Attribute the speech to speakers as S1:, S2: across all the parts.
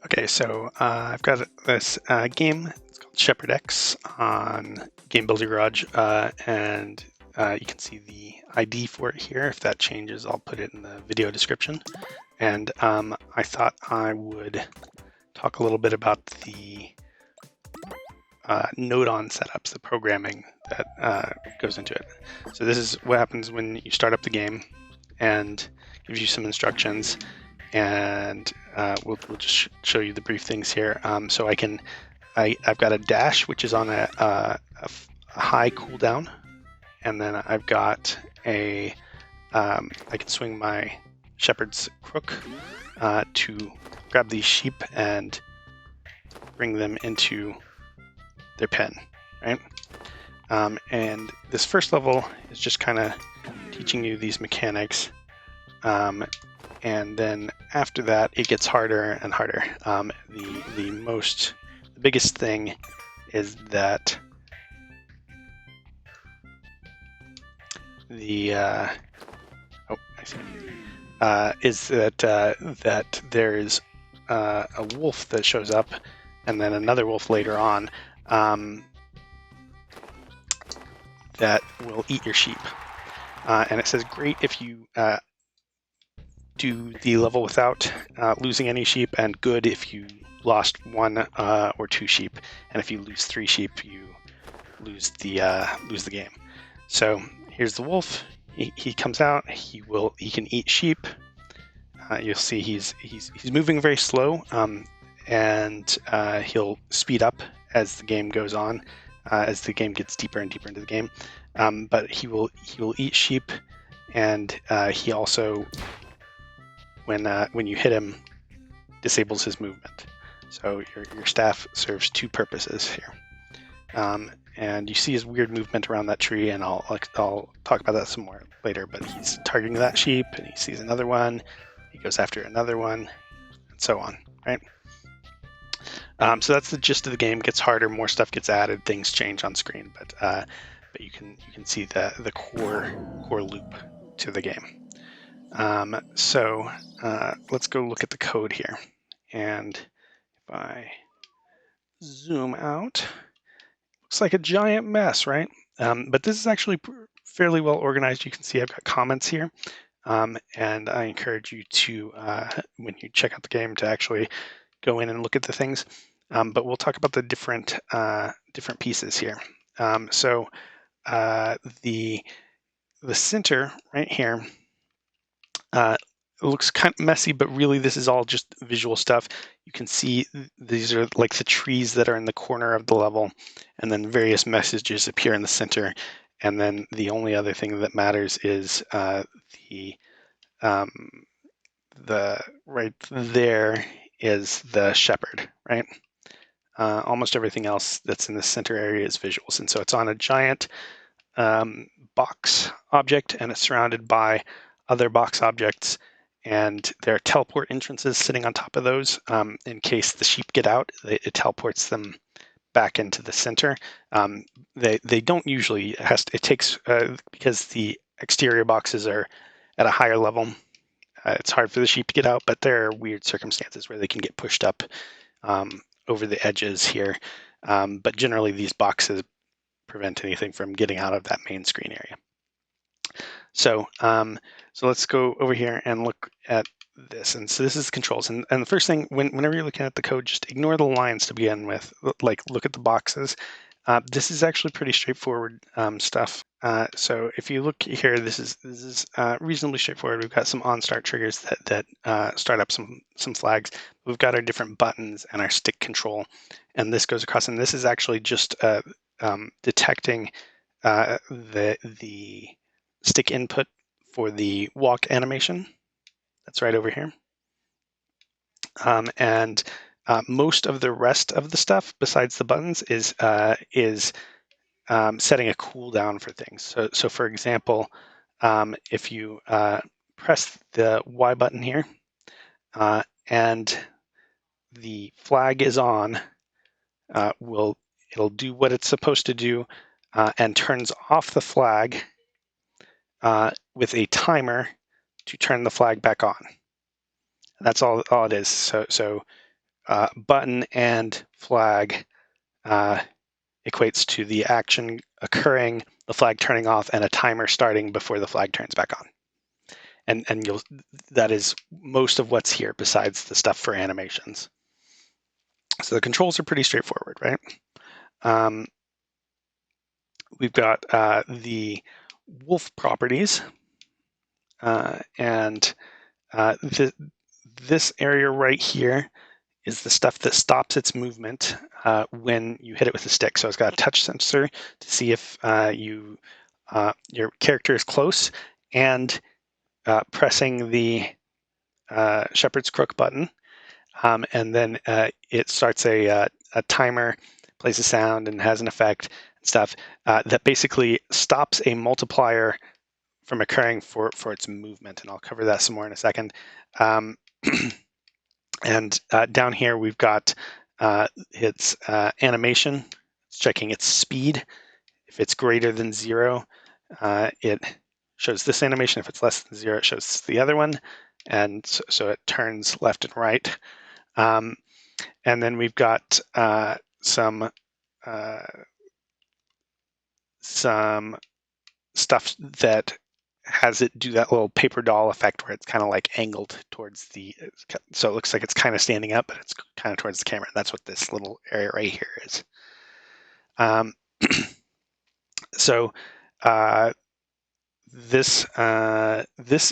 S1: Okay, so I've got this game. It's called Shepherd X on Game Builder Garage, and you can see the ID for it here. If that changes, I'll put it in the video description. And I thought I would talk a little bit about the Nodon setups, the programming that goes into it. So this is what happens when you start up the game, and gives you some instructions. And we'll just show you the brief things here. So I've got a dash, which is on a high cooldown, and then I've got I can swing my shepherd's crook to grab these sheep and bring them into their pen, right? And this first level is just kind of teaching you these mechanics. And then after that, it gets harder and harder. The biggest thing is that that there's a wolf that shows up, and then another wolf later on that will eat your sheep. And it says great if you do the level without losing any sheep, and good if you lost one or two sheep, and if you lose 3 sheep, you lose the game. So here's the wolf. He comes out. He can eat sheep. You'll see he's moving very slow, and he'll speed up as the game goes on, as the game gets deeper and deeper into the game. But he will eat sheep, and he also, when you hit him, disables his movement. So your staff serves 2 purposes here. And you see his weird movement around that tree, and I'll talk about that some more later. But he's targeting that sheep, and he sees another one. He goes after another one, and so on, right? So that's the gist of the game. It gets harder, more stuff gets added, things change on screen, but you can see the core loop to the game. So let's go look at the code here. And if I zoom out, looks like a giant mess, right? But this is actually fairly well organized. You can see I've got comments here. And I encourage you to, when you check out the game, to actually go in and look at the things. But we'll talk about the different pieces here. So the center right here, it looks kind of messy, but really this is all just visual stuff. You can see these are like the trees that are in the corner of the level, and then various messages appear in the center. And then the only other thing that matters is the right there is the shepherd, right? Almost everything else that's in the center area is visuals. And so it's on a giant box object, and it's surrounded by other box objects, and there are teleport entrances sitting on top of those. In case the sheep get out, it teleports them back into the center. They don't usually, it takes, because the exterior boxes are at a higher level, it's hard for the sheep to get out, but there are weird circumstances where they can get pushed up over the edges here. But generally these boxes prevent anything from getting out of that main screen area. So let's go over here and look at this. And so this is controls. And the first thing, whenever you're looking at the code, just ignore the lines to begin with. Like, look at the boxes. This is actually pretty straightforward stuff. So if you look here, this is reasonably straightforward. We've got some on-start triggers that start up some flags. We've got our different buttons and our stick control, and this goes across. And this is actually just detecting the stick input for the walk animation. That's right over here. And most of the rest of the stuff, besides the buttons, is setting a cooldown for things. So for example, if you press the Y button here, and the flag is on, it'll do what it's supposed to do, and turns off the flag with a timer to turn the flag back on. That's all it is. So button and flag equates to the action occurring, the flag turning off, and a timer starting before the flag turns back on. And that is most of what's here besides the stuff for animations. So the controls are pretty straightforward, right? We've got the wolf properties, and this area right here is the stuff that stops its movement when you hit it with a stick. So it's got a touch sensor to see if your character is close, and pressing the shepherd's crook button, and then it starts a timer, plays a sound, and has an effect and stuff that basically stops a multiplier from occurring for its movement. And I'll cover that some more in a second. And down here we've got its animation. It's checking its speed. If it's greater than 0, it shows this animation. If it's less than 0, it shows the other one. And so it turns left and right. And then we've got some stuff that has it do that little paper doll effect where it's kind of like angled towards the, so it looks like it's kind of standing up, but it's kind of towards the camera. That's what this little area right here is. So this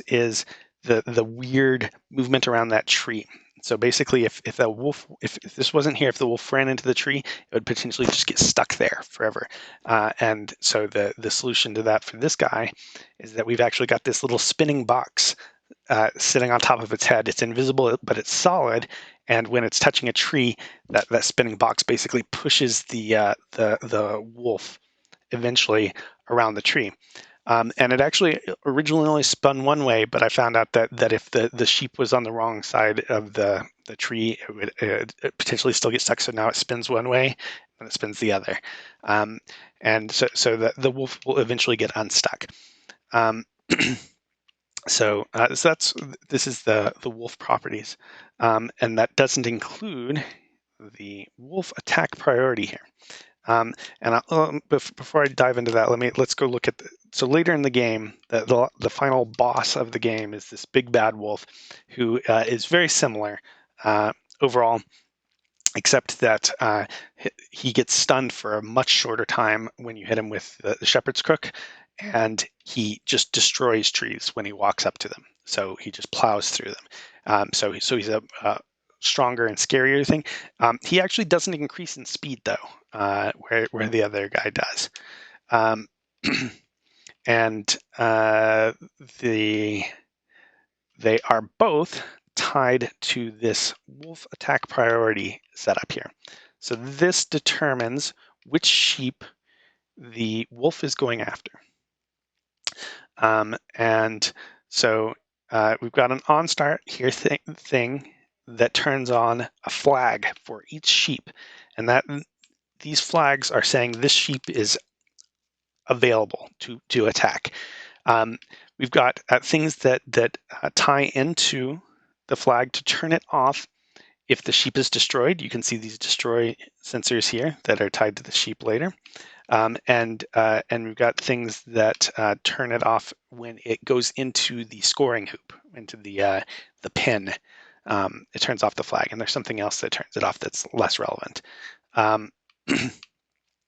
S1: is the weird movement around that tree. So basically, if this wasn't here, if the wolf ran into the tree, it would potentially just get stuck there forever. And so the solution to that for this guy is that we've actually got this little spinning box sitting on top of its head. It's invisible, but it's solid. And when it's touching a tree, that spinning box basically pushes the wolf eventually around the tree. And it actually originally only spun one way, but I found out that if the sheep was on the wrong side of the tree, it would potentially still get stuck. So now it spins one way and it spins the other. And so the wolf will eventually get unstuck. So this is the wolf properties. And that doesn't include the wolf attack priority here. And before I dive into that, let's go look at so later in the game, the final boss of the game is this big bad wolf, who is very similar overall, except that he gets stunned for a much shorter time when you hit him with the shepherd's crook, and he just destroys trees when he walks up to them. So he just plows through them. So he's a stronger and scarier thing. He actually doesn't increase in speed though, where the other guy does. And they are both tied to this wolf attack priority setup here. So this determines which sheep the wolf is going after. And so we've got an on start here thing that turns on a flag for each sheep, and that these flags are saying this sheep is available to attack. We've got things that tie into the flag to turn it off if the sheep is destroyed. You can see these destroy sensors here that are tied to the sheep later. And we've got things that turn it off when it goes into the scoring hoop, into the pin. It turns off the flag, and there's something else that turns it off that's less relevant.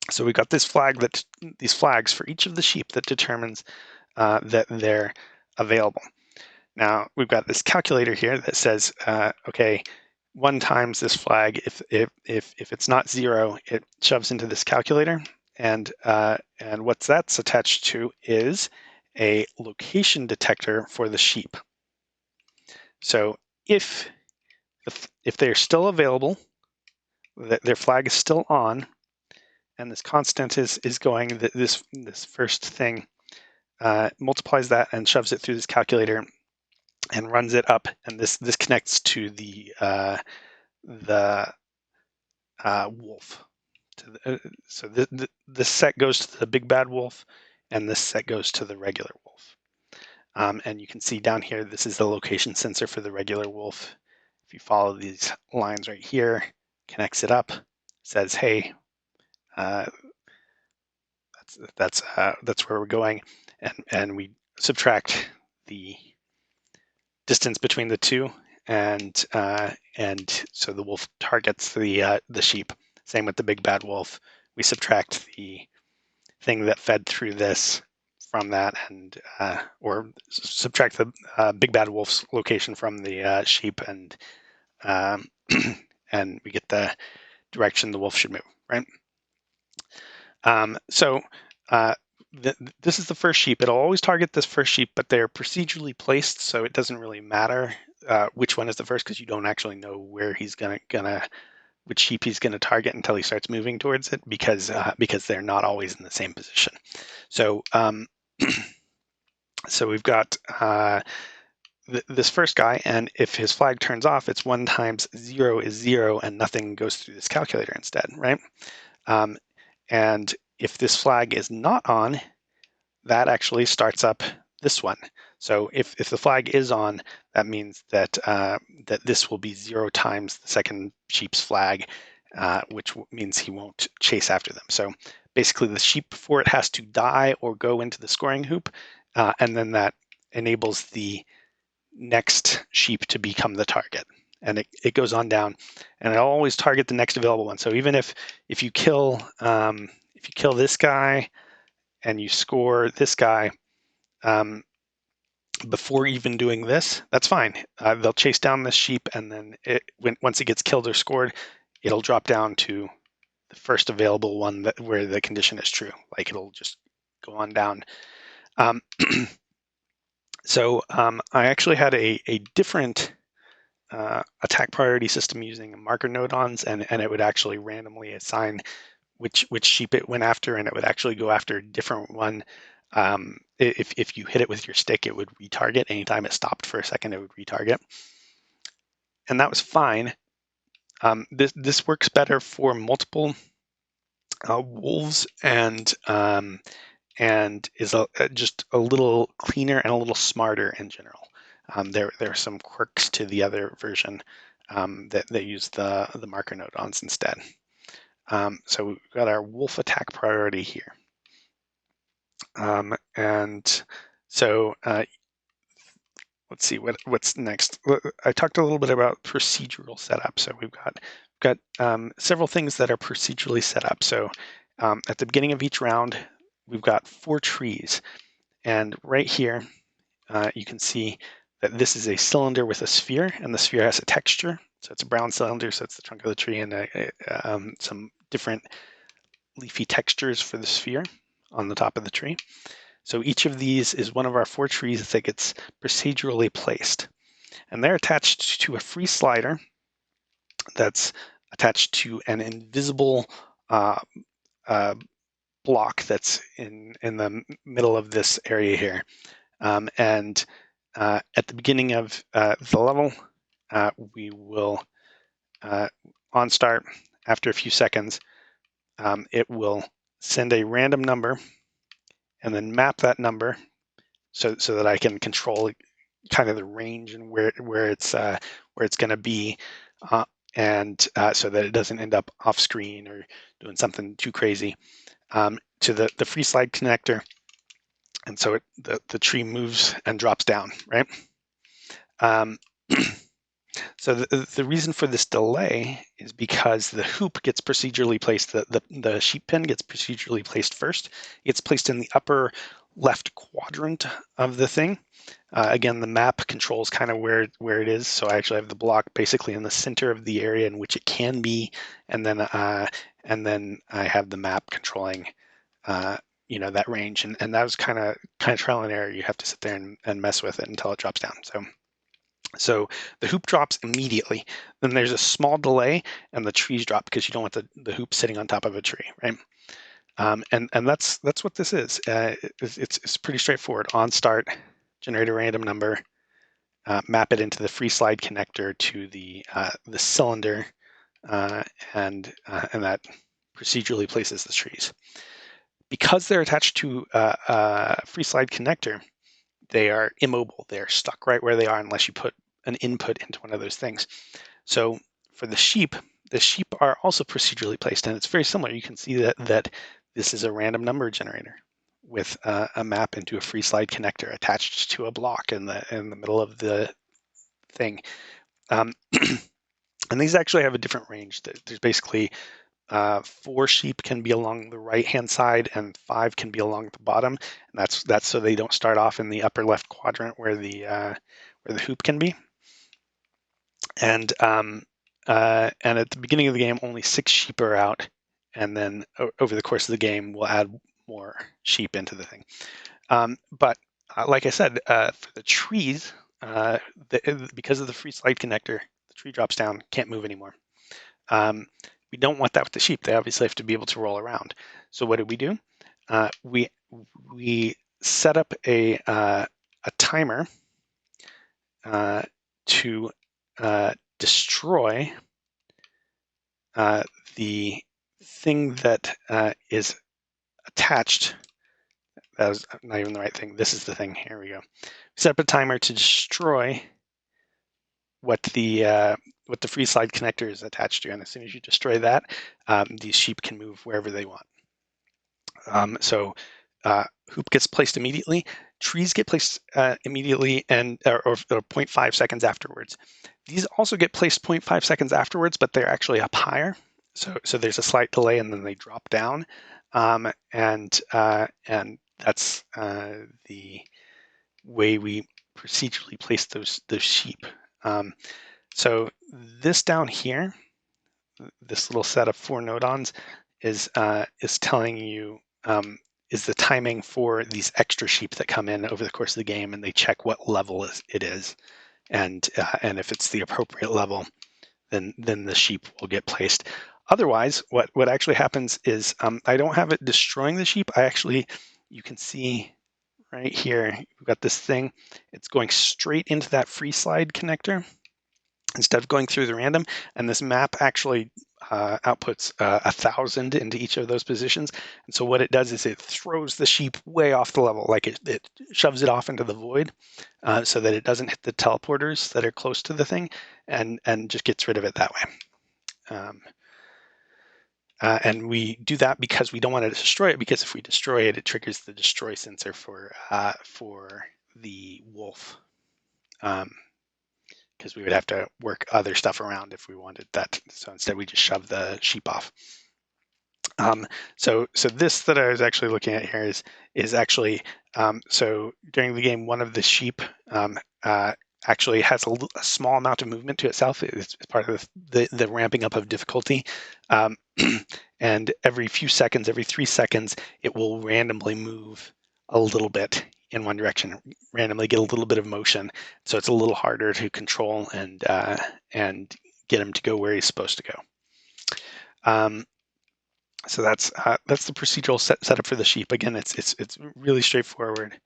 S1: So we've got these flags for each of the sheep that determines that they're available. Now we've got this calculator here that says, okay, 1 times this flag. If it's not 0, it shoves into this calculator, and what that's attached to is a location detector for the sheep. So if they're still available, their flag is still on, and this constant is going, this first thing multiplies that and shoves it through this calculator and runs it up, and this connects to the wolf. So this set goes to the big bad wolf, and this set goes to the regular wolf. And you can see down here, this is the location sensor for the regular wolf. if you follow these lines right here, connects it up, says, hey, that's where we're going, and we subtract the distance between the two, and so the wolf targets the sheep. Same with the big bad wolf. We subtract the thing that fed through this from that, and or subtract the big bad wolf's location from the sheep, and and we get the direction the wolf should move, right? So this is the first sheep. It'll always target this first sheep, but they're procedurally placed, so it doesn't really matter which one is the first, because you don't actually know where he's gonna which sheep he's gonna target until he starts moving towards it, because they're not always in the same position. So so we've got this first guy, and if his flag turns off, it's 1 times 0 is 0, and nothing goes through this calculator instead, right? And if this flag is not on, that actually starts up this one. So if the flag is on, that means that that this will be 0 times the second sheep's flag, which means he won't chase after them. So basically, the sheep before it has to die or go into the scoring hoop, and then that enables the next sheep to become the target. And it goes on down, and it'll always target the next available one. So even if you kill this guy and you score this guy before even doing this, that's fine. They'll chase down this sheep, and then once it gets killed or scored, it'll drop down to the first available one where the condition is true. Like, it'll just go on down. So I actually had a different attack priority system using marker nodons, and it would actually randomly assign which sheep it went after, and it would actually go after a different one. If you hit it with your stick, it would retarget. Anytime it stopped for a second, it would retarget, and that was fine. This works better for multiple wolves, and is just a little cleaner and a little smarter in general. There are some quirks to the other version that use the marker nodons instead. So we've got our wolf attack priority here. And so let's see what's next. I talked a little bit about procedural setup. So we've got several things that are procedurally set up. So at the beginning of each round, we've got 4 trees. And right here, you can see that this is a cylinder with a sphere, and the sphere has a texture. So it's a brown cylinder, so it's the trunk of the tree, and some different leafy textures for the sphere on the top of the tree. So each of these is one of our 4 trees that gets procedurally placed. And they're attached to a free slider that's attached to an invisible block that's in the middle of this area here. And at the beginning of the level, we will, on start, after a few seconds, it will send a random number and then map that number so that I can control kind of the range and where it's going to be, and so that it doesn't end up off screen or doing something too crazy, to the free slide connector. And so the tree moves and drops down, right? So the reason for this delay is because the hoop gets procedurally placed, the sheep pen gets procedurally placed first. It's placed in the upper left quadrant of the thing. Again, the map controls kind of where it is. So I actually have the block basically in the center of the area in which it can be, and then I have the map controlling that range, and that was kind of trial and error. You have to sit there and mess with it until it drops down. So the hoop drops immediately. Then there's a small delay, and the trees drop because you don't want the hoop sitting on top of a tree, right? And that's what this is. It's pretty straightforward. On start, generate a random number, map it into the free slide connector to the cylinder, and that procedurally places the trees. Because they're attached to a free slide connector, they are immobile. They're stuck right where they are unless you put an input into one of those things. So for the sheep are also procedurally placed, and it's very similar. You can see that this is a random number generator with a map into a free slide connector attached to a block in the middle of the thing. And these actually have a different range. There's basically 4 sheep can be along the right-hand side, and 5 can be along the bottom. And that's so they don't start off in the upper left quadrant where the hoop can be. And at the beginning of the game, only 6 sheep are out, and then over the course of the game, we'll add more sheep into the thing. But like I said, for the trees, because of the free slide connector, the tree drops down, can't move anymore. We don't want that with the sheep. They obviously have to be able to roll around. So what do? We set up a timer to destroy the thing that is attached. That was not even the right thing. This is the thing. Here we go. Set up a timer to destroy what the free slide connector is attached to, and as soon as you destroy that, these sheep can move wherever they want. So hoop gets placed immediately. Trees get placed immediately or 0.5 seconds afterwards. These also get placed 0.5 seconds afterwards, but they're actually up higher. So there's a slight delay, and then they drop down, and that's the way we procedurally place those sheep. So this down here, this little set of 4 nodons, is telling you is the timing for these extra sheep that come in over the course of the game, and they check what level it is, and if it's the appropriate level, then the sheep will get placed. Otherwise, what actually happens is I don't have it destroying the sheep. You can see right here, we've got this thing. It's going straight into that free slide connector instead of going through the random, and this map actually outputs 1,000 into each of those positions. And so what it does is it throws the sheep way off the level, like it shoves it off into the void, so that it doesn't hit the teleporters that are close to the thing, and just gets rid of it that way. And we do that because we don't want to destroy it, because if we destroy it, it triggers the destroy sensor for the wolf. Because we would have to work other stuff around if we wanted that. So instead, we just shove the sheep off. So this that I was actually looking at here is actually so during the game, one of the sheep actually has a small amount of movement to itself. It's part of the ramping up of difficulty, and every few seconds, every 3 seconds, it will randomly move a little bit in one direction, randomly get a little bit of motion. So it's a little harder to control and get him to go where he's supposed to go. So that's the procedural setup for the sheep. Again, it's really straightforward.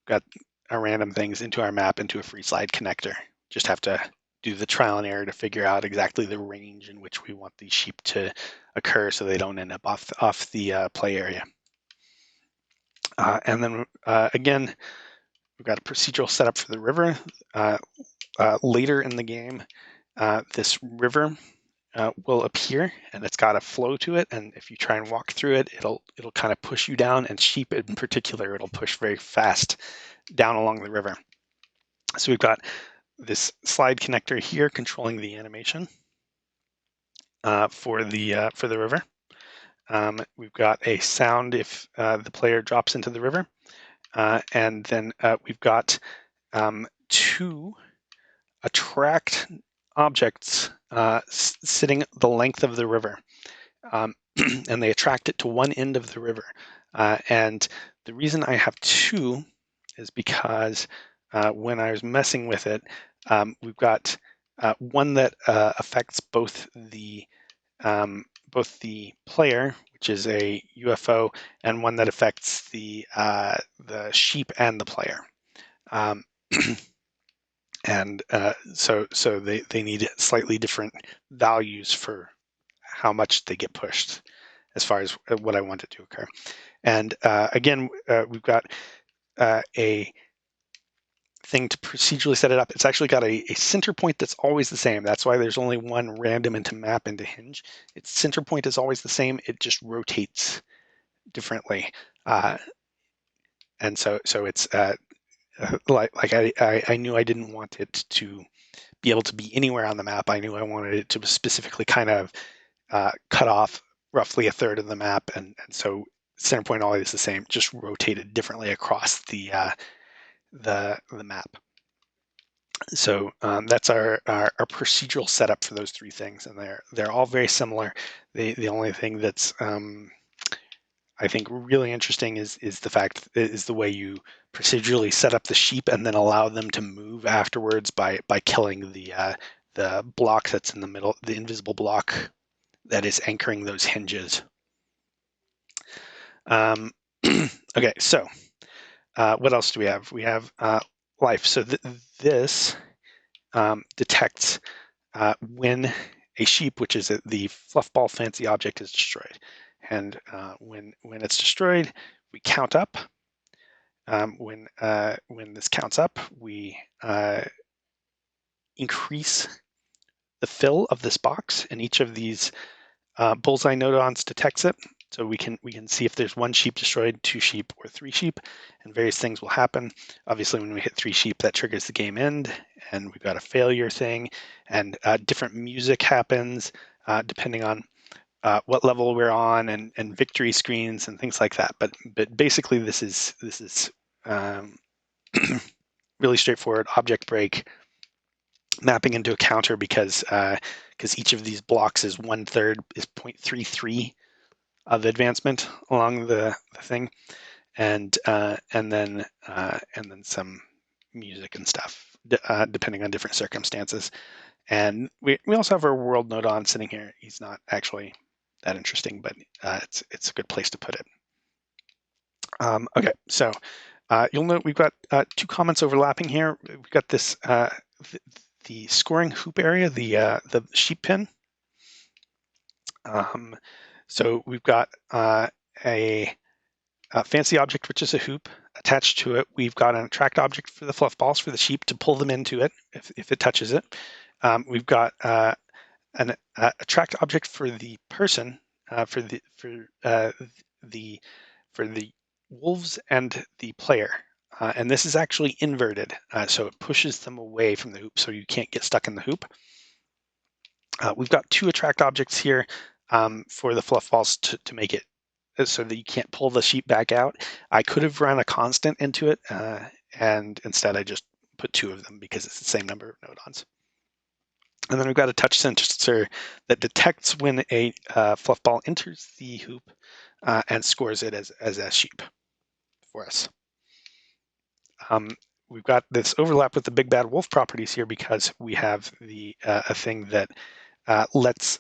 S1: Got our random things into our map into a free slide connector. Just have to do the trial and error to figure out exactly the range in which we want these sheep to occur, so they don't end up off the play area. And then again, we've got a procedural setup for the river. Later in the game, this river will appear, and it's got a flow to it, and if you try and walk through it, it'll kind of push you down, and sheep in particular, it'll push very fast down along the river. So we've got this slide connector here controlling the animation for the river. We've got a sound if the player drops into the river, and then we've got 2 attract objects sitting the length of the river, and they attract it to one end of the river. And the reason I have 2 is because when I was messing with it, we've got one that affects both the player, which is a UFO, and one that affects the sheep and the player. And so they need slightly different values for how much they get pushed as far as what I want it to occur. And again, we've got a thing to procedurally set it up. It's actually got a center point that's always the same. That's why there's only one random into map into hinge. Its center point is always the same. It just rotates differently. And so it's like I knew I didn't want it to be able to be anywhere on the map. I knew I wanted it to specifically kind of cut off roughly a third of the map, and so center point always the same, just rotated differently across the map. So that's our procedural setup for those three things, and they're all very similar. The only thing that's I think really interesting is the way you procedurally set up the sheep and then allow them to move afterwards by killing the block that's in the middle, the invisible block that is anchoring those hinges. Okay, so what else do we have? We have life. So this detects when a sheep, which is the fluffball fancy object, is destroyed. And when it's destroyed, we count up. When this counts up, we increase the fill of this box, and each of these bullseye nodons detects it. So we can see if there's one sheep destroyed, two sheep, or three sheep, and various things will happen. Obviously, when we hit three sheep, that triggers the game end, and we've got a failure thing, and different music happens depending on what level we're on, and victory screens and things like that. But basically, this is really straightforward object break, mapping into a counter because each of these blocks is 1/3 is 0.33 of advancement along the thing, and then some music and stuff depending on different circumstances. And we also have our world nodon sitting here. He's not actually that interesting, but it's a good place to put it. Okay, so you'll note we've got two comments overlapping here. We've got this the scoring hoop area, the sheep pin. So we've got a fancy object, which is a hoop. Attached to it, we've got an attract object for the fluff balls for the sheep to pull them into it if it touches it. We've got an attract object for the person for the wolves and the player. And this is actually inverted, so it pushes them away from the hoop, so you can't get stuck in the hoop. We've got two attract objects here for the fluff balls to make it so that you can't pull the sheep back out. I could have run a constant into it, and instead I just put two of them because it's the same number of nodons. And then we've got a touch sensor that detects when a fluff ball enters the hoop and scores it as a sheep for us. We've got this overlap with the big bad wolf properties here because we have a thing that lets,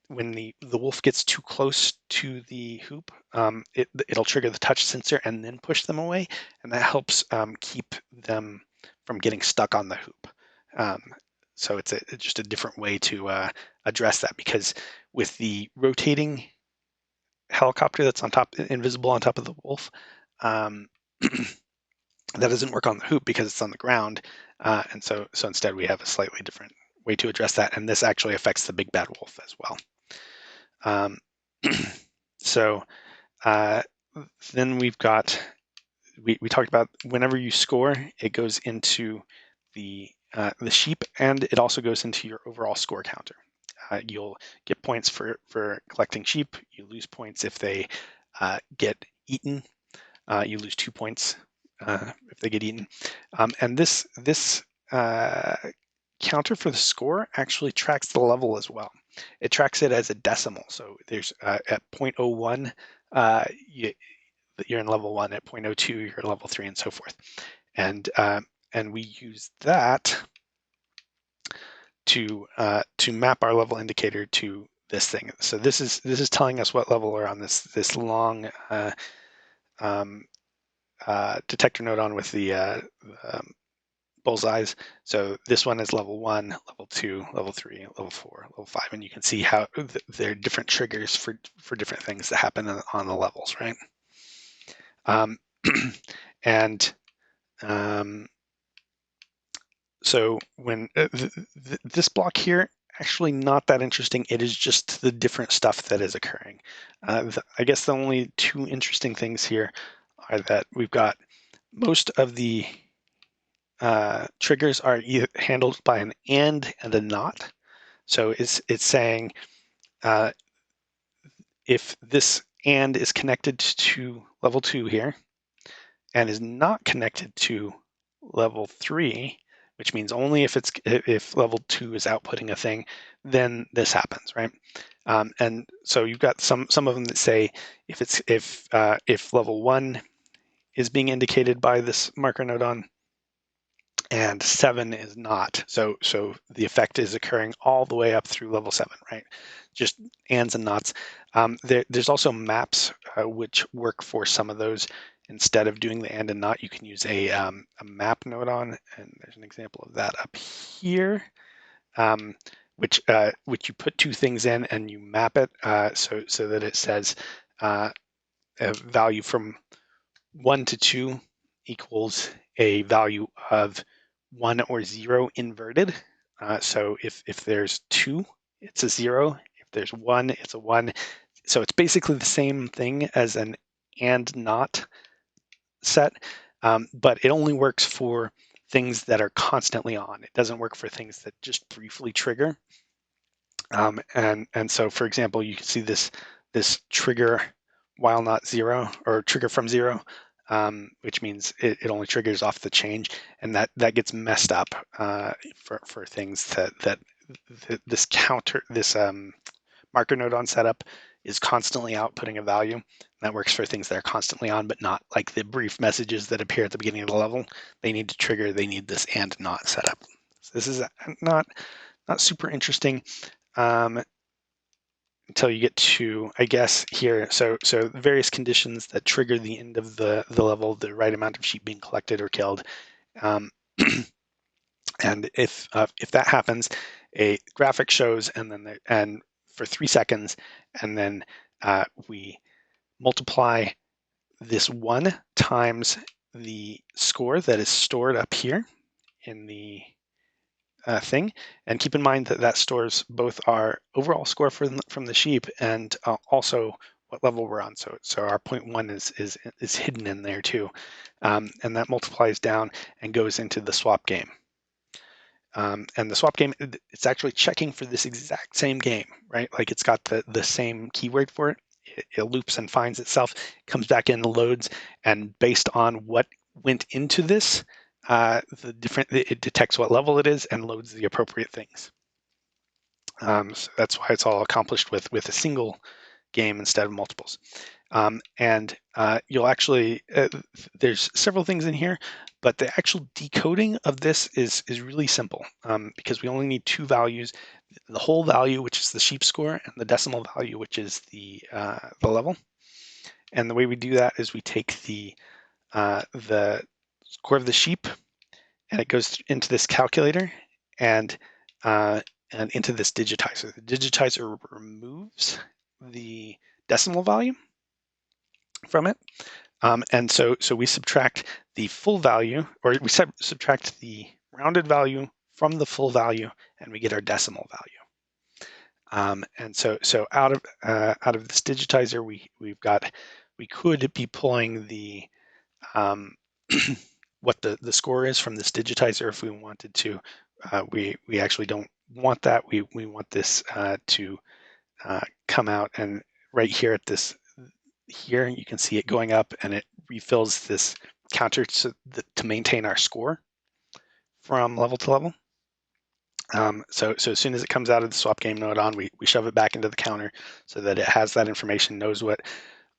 S1: when the wolf gets too close to the hoop, it'll trigger the touch sensor and then push them away, and that helps keep them from getting stuck on the hoop. So it's just a different way to address that, because with the rotating helicopter that's on top, invisible on top of the wolf, that doesn't work on the hoop because it's on the ground, and so instead we have a slightly different way to address that, and this actually affects the big bad wolf as well. So then we've got, we talked about whenever you score, it goes into the sheep, and it also goes into your overall score counter. You'll get points for collecting sheep. You lose points if they get eaten. You lose 2 points if they get eaten. And this counter for the score actually tracks the level as well. It tracks it as a decimal. So there's at 0.01, you're in level 1. At 0.02, you're in level 3, and so forth. And we use that to map our level indicator to this thing. So this is telling us what level we're on this long detector nodon with the bullseyes. So this one is level 1, level 2, level 3, level 4, level 5, and you can see how there are different triggers for different things that happen on the levels, right? And So when this block here, actually not that interesting. It is just the different stuff that is occurring. I guess the only two interesting things here are that we've got most of the triggers are either handled by an and a not. So it's saying if this and is connected to level 2 here and is not connected to level 3, which means only if level 2 is outputting a thing, then this happens, right? And so you've got some of them that say if level 1 is being indicated by this marker nodon and 7 is not. So the effect is occurring all the way up through level 7, right? Just ands and nots. There's also maps which work for some of those. Instead of doing the and not, you can use a map nodon, and there's an example of that up here, which you put two things in and you map it so that it says a value from 1 to 2 equals a value of 1 or 0 inverted. So if there's 2, it's a 0. If there's 1, it's a 1. So it's basically the same thing as an and not set, but it only works for things that are constantly on. It doesn't work for things that just briefly trigger. And so, for example, you can see this trigger while not 0, or trigger from 0, which means it only triggers off the change, and that gets messed up for things that this marker nodon setup is constantly outputting a value. That works for things that are constantly on, but not like the brief messages that appear at the beginning of the level. They need to trigger. They need this and not setup. So this is not super interesting. Until you get to, I guess, here. So various conditions that trigger the end of the level, the right amount of sheep being collected or killed. And if that happens, a graphic shows, and then for 3 seconds, and then we multiply this 1 times the score that is stored up here in the thing, and keep in mind that stores both our overall score from the sheep and also what level we're on. So our 0.1 is hidden in there too, and that multiplies down and goes into the swap game. And the swap game, it's actually checking for this exact same game, right? Like it's got the same keyword for it. It loops and finds itself, comes back in, loads, and based on what went into this, it detects what level it is and loads the appropriate things. So that's why it's all accomplished with a single game instead of multiples. And you'll actually, there's several things in here, but the actual decoding of this is really simple because we only need two values: the whole value, which is the sheep score, and the decimal value, which is the level. And the way we do that is we take the score of the sheep, and it goes into this calculator and into this digitizer. The digitizer removes the decimal value from it. And so we subtract the full value, or we subtract the rounded value from the full value, and we get our decimal value. And so out of this digitizer, we could be pulling the what the score is from this digitizer if we wanted to. We actually don't want that. We want this to come out, and right here at this here you can see it going up, and it refills this counter to maintain our score from level to level. So as soon as it comes out of the swap game nodon, we shove it back into the counter so that it has that information, knows what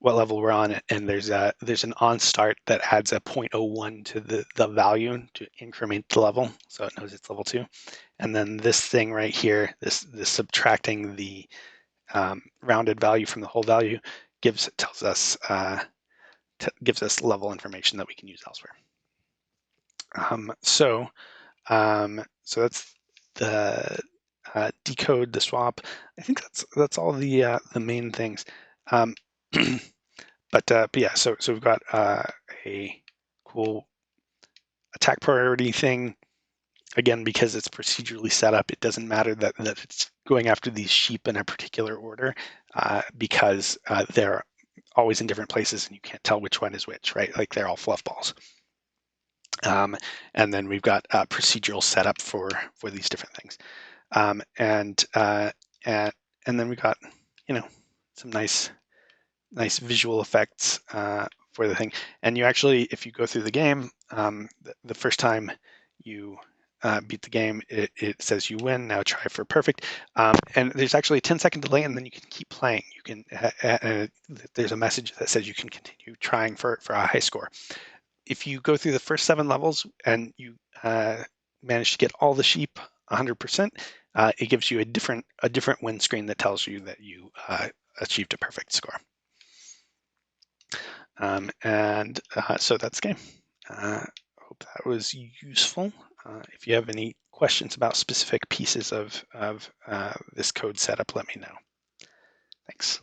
S1: level we're on, and there's an on start that adds a 0.01 to the value to increment the level, so it knows it's level 2. And then this thing right here, this subtracting the rounded value from the whole value, gives us level information that we can use elsewhere. So that's the decode, the swap. I think that's all the main things. But yeah, so we've got a cool attack priority thing again, because it's procedurally set up, it doesn't matter that it's going after these sheep in a particular order, because they're always in different places and you can't tell which one is which, right? Like they're all fluff balls. And then we've got procedural setup for these different things. And then we got, some nice visual effects for the thing. And you actually, if you go through the game, the first time you beat the game, it says you win. Now try for perfect. And there's actually a 10-second delay, and then you can keep playing. You can. There's a message that says you can continue trying for a high score. If you go through the first 7 levels and you manage to get all the sheep 100%, it gives you a different win screen that tells you that you achieved a perfect score. So that's the game. Hope that was useful. If you have any questions about specific pieces of this code setup, let me know. Thanks.